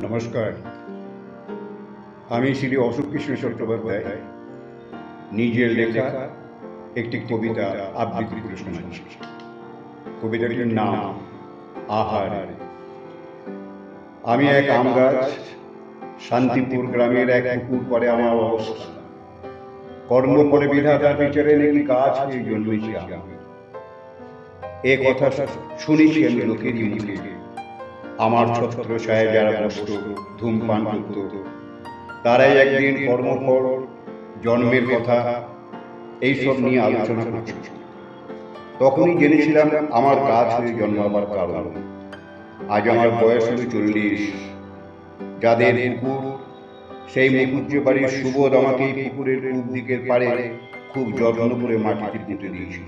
নমস্কার। আমি শ্রী অশোক কৃষ্ণ চট্টোপাধ্যায় নিজের লেখা একটি কবিতা আবৃত্তি করে শোনাচ্ছি। কবিতাটির নাম আহার। আমি এক আম গাছ, শান্তিপুর গ্রামের এক পুকুর পরে আমার অবস্থা। কর্ম করে বিধাতার বিচারে নাকি গাছ হয়ে জন্মেছি আমি। এ কথা শুনেছি আমি লোকেরই মুখে। আমার ছত্রছায়ায় যারা বসত, ধূমপান করত, তারাই একদিন কর্মফল, জন্মের কথা এইসব নিয়ে আলোচনা করছিল। তখনই জেনেছিলাম আমার গাছ হয়ে জন্মাবার কারণ। আজ আমার বয়স হল 40। যাদের পুকুর, সেই মুখুজ্জ বাড়ির সুবোধ আমাকে এই পুকুরের পূব দিকের পাড়ে খুব যত্ন করে মাটিতে পুঁতে দিয়েছি।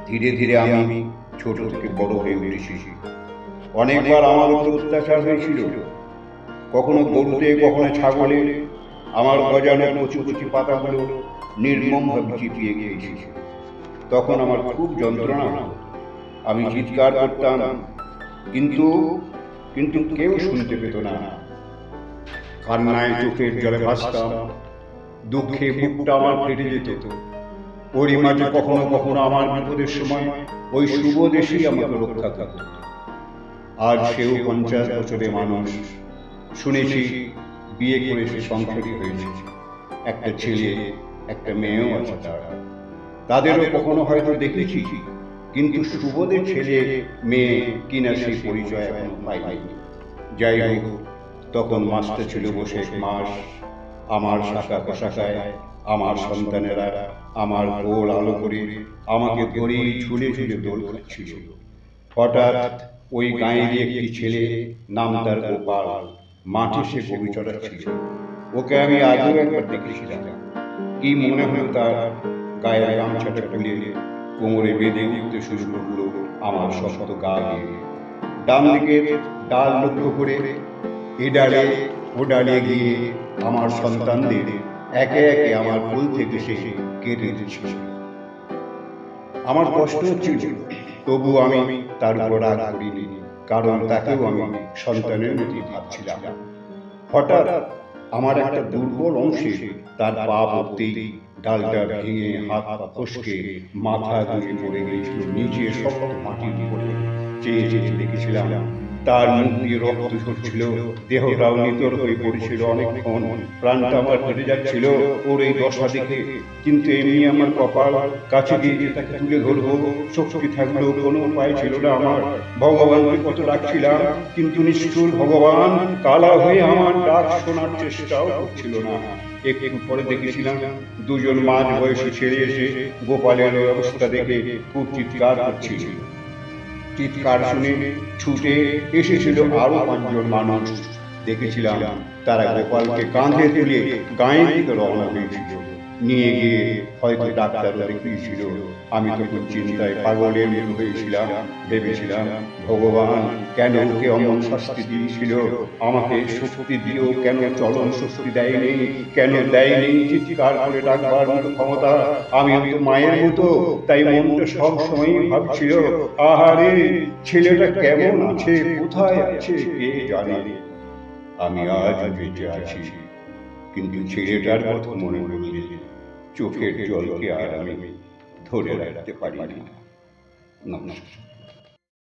ধীরে ধীরে আমি ছোট থেকে বড় হয়ে উঠেছি। অনেকবার আমার উপর অত্যাচার হয়েছিল, কখনো গরুতে, কখনো ছাগলে। আমার গজানো কচি কচি পাতাগুলো নির্মমভাবে চিপিয়ে গিয়েছি। তখন আমার খুব যন্ত্রণা হতো। আমি চিৎকার করতাম, কিন্তু কিন্তু কেউ শুনতে পেত না। কান্নায় চোখের জলে ভাসতাম, দুঃখে বুকটা আমার ফেটে যেত। ওরই মাঝে কখনো কখনো আমার বিপদের সময় ওই সুবোধ এসেই আমাকে রক্ষা করত। আজ সেও 50 বছরের মানুষ। শুনেছি বিয়ে করে সে সংসারী হয়েছে, একটা ছেলে একটা মেয়েও আছে তাদেরও কখনো হয়তো দেখেছি, কিন্তু সুবোধের ছেলে মেয়ে কিনা সেই পরিচয় এখনো পাইনি। যাই হোক, তখন মাস্টার ছিল বসে মাস। আমার শাখা প্রশাখায় আমার সন্তানেরা আমার গোল আলো করে আমাকে ধরে ঝুলে ঝুলে দোল খাচ্ছিল। হঠাৎ ওই গাঁয়ের একটি ছেলে, নাম তার গোপাল, মাঠে সে গরু চড়াচ্ছিল। ওকে আমি আগেও একবার দেখেছিলাম। কি মনে হলো তার, গায়ের গামছাটা খুলে কোমরে বেঁধে উঠতে শুরু করলো আমার শক্ত গা দিয়ে। ডান দিকের ডাল লক্ষ্য করে এ ডালে ও ডালে গিয়ে আমার সন্তানদের একে একে আমার কোল থেকে সে কেটে দিচ্ছিল। আমার কষ্ট হচ্ছিল, তবু আমি তার উপর রাগ করিনি, কারণ তাকেও আমি সন্তানের মতোই ভাবছিলাম। হঠাৎ আমার একটা দুর্বল অংশে তার পা পড়তেই ডালটা ভেঙে হাত পা ফসকে মাথা ঘুরে পড়ে গিয়েছিল নিচে শক্ত মাটির উপরে। চেয়ে চেয়ে দেখেছিলাম তার মুখ দিয়ে রক্ত ঝরছিল, দেহটাও নিতর হয়ে পড়েছিল অনেকক্ষণ। প্রাণটা আমার কেটে যাচ্ছিল ওর এই দশা দেখে। কিন্তু এমনি আমার কপাল, কাছে গিয়ে তাকে তুলে ধরবো শক্তি থাকলেও কোনো উপায় ছিল না আমার। ভগবানকে কত ডাকছিলাম, কিন্তু নিষ্ঠুর ভগবান কালা হয়ে আমার ডাক শোনার চেষ্টাও করছিল না। একটু পরে দেখেছিলাম দুজন মাঝ বয়সী ছেলে এসে গোপালের অবস্থা দেখে খুব চিৎকার করছিল। চিৎকার শুনে ছুটে এসেছিল আরো 5 জন মানুষ। দেখেছিলাম তারা গোপালকে কাঁধে তুলে গাঁয়ের দিকে রওনা হয়েছিল। নিয়ে গিয়ে হয়তো ডাক্তারও দেখিয়েছিল। আমি তখন চিন্তায় পাগলের মতো হয়েছিলাম। ভেবেছিলাম, ভগবান কেন ওকে অমন শাস্তি দিয়েছিল? আমাকে শক্তি দিয়েও কেন চলন শক্তি দেয়নি? কেন দেয়নি চিৎকার করে ডাকবার মতো ক্ষমতা? আমি তো মায়ের মতো, তাই মনটা সব সময় ভাবছিল, আহারে ছেলেটা কেমন আছে, কোথায় আছে কে জানে। আমি আজ বেঁচে আছি, কিন্তু ছেলেটার কথা মনে পড়লে চোখের জলকে আর আমি ধরে রাখতে পারি না। নমস্কার।